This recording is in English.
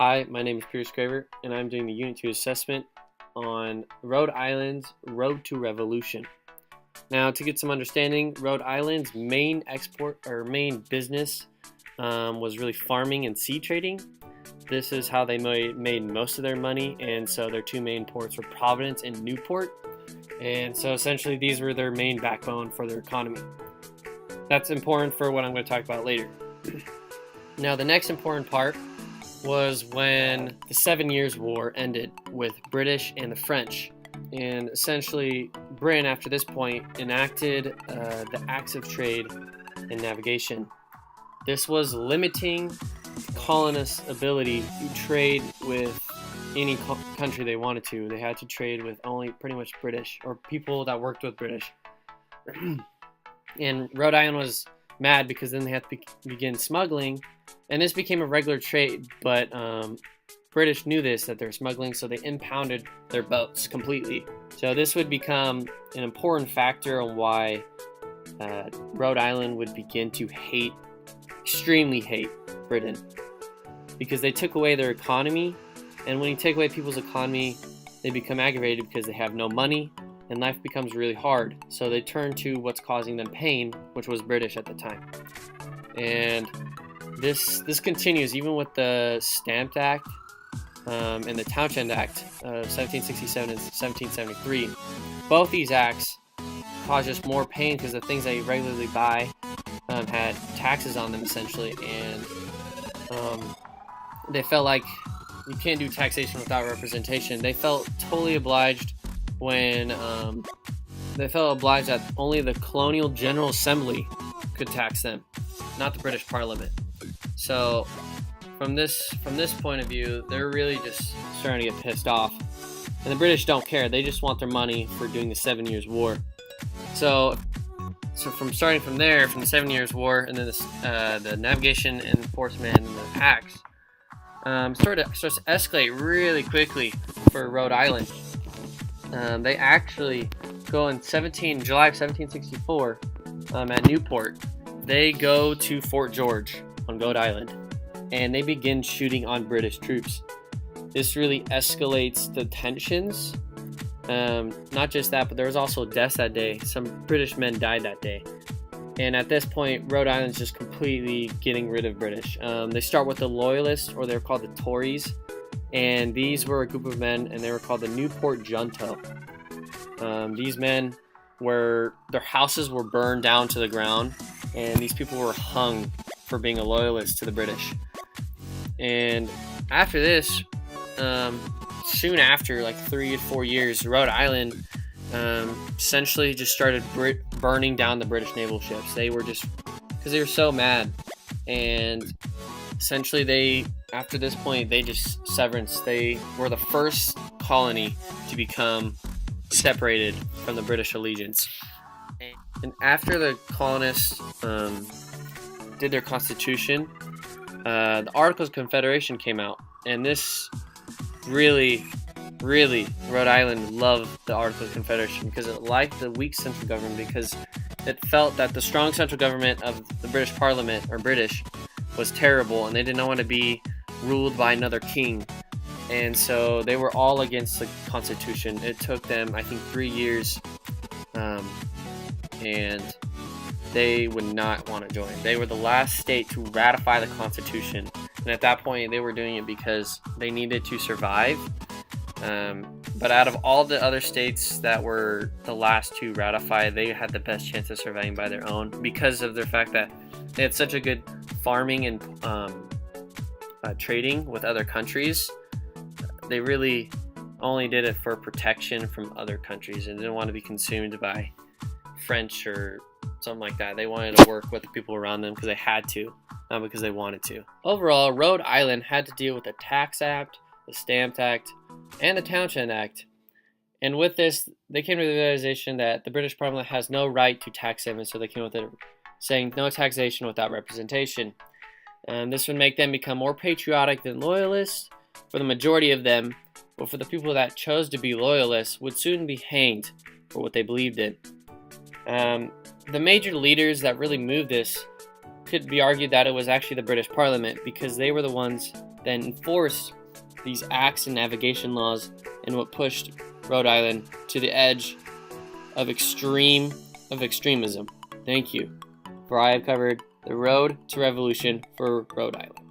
Hi, my name is Peter Scraver, and I'm doing the Unit 2 assessment on Rhode Island's Road to Revolution. Now, to get some understanding, Rhode Island's main main business was really farming and seed trading. This is how they made most of their money, and so their two main ports were Providence and Newport. And so essentially these were their main backbone for their economy. That's important for what I'm going to talk about later. Now, the next important part was when the 7 Years' War ended with British and the French. And essentially, Britain, after this point, enacted the Acts of Trade and Navigation. This was limiting colonists' ability to trade with any country they wanted to. They had to trade with only pretty much British or people that worked with British. And Rhode Island was mad because then they had to begin smuggling, and this became a regular trade, but British knew this, that they're smuggling, so they impounded their boats completely. So this would become an important factor on why Rhode Island would begin to extremely hate Britain, because they took away their economy, and when you take away people's economy, they become aggravated because they have no money, and life becomes really hard. So they turn to what's causing them pain, which was British at the time. And this continues even with the Stamp Act and the Townshend Act of 1767 and 1773. Both these acts caused us more pain because the things that you regularly buy had taxes on them essentially, and they felt like you can't do taxation without representation. They felt totally obliged when that only the Colonial General Assembly could tax them, not the British Parliament. So from this point of view, they're really just starting to get pissed off, and the British don't care. They just want their money for doing the 7 Years' War. So from starting from there, from the 7 Years' War, and then the navigation and enforcement and the acts, starts to escalate really quickly for Rhode Island. They actually go in July of 1764 at Newport. They go to Fort George on Rhode Island, and they begin shooting on British troops. This really escalates the tensions. Not just that, but there was also deaths that day. Some British men died that day. And at this point, Rhode Island's just completely getting rid of British. They start with the Loyalists, or they're called the Tories. And these were a group of men, and they were called the Newport Junto. These men their houses were burned down to the ground, and these people were hung for being a loyalist to the British. And after this, soon after, like 3 to 4 years, Rhode Island essentially just started burning down the British naval ships. They were just, because they were so mad, and essentially after this point, they just severance. They were the first colony to become separated from the British allegiance. And after the colonists did their constitution, the Articles of Confederation came out, and this really, Rhode Island loved the Articles of Confederation because it liked the weak central government, because it felt that the strong central government of the British Parliament, or British, was terrible, and they did not want to be ruled by another king. And so they were all against the Constitution. It took them, I think, 3 years, and they would not want to join. They were the last state to ratify the Constitution, and at that point they were doing it because they needed to survive. But out of all the other states that were the last to ratify, they had the best chance of surviving by their own, because of the fact that they had such a good farming and trading with other countries. They really only did it for protection from other countries and didn't want to be consumed by French or something like that. They wanted to work with the people around them because they had to, not because they wanted to. Overall, Rhode Island had to deal with the Tax Act, the Stamp Act, and the Townshend Act. And with this, they came to the realization that the British Parliament has no right to tax them, and so they came with it saying no taxation without representation. This would make them become more patriotic than loyalists for the majority of them, but for the people that chose to be loyalists would soon be hanged for what they believed in. The major leaders that really moved this could be argued that it was actually the British Parliament, because they were the ones then enforced these acts and navigation laws, and what pushed Rhode Island to the edge of extremism. Thank you. For I have covered the road to revolution for Rhode Island.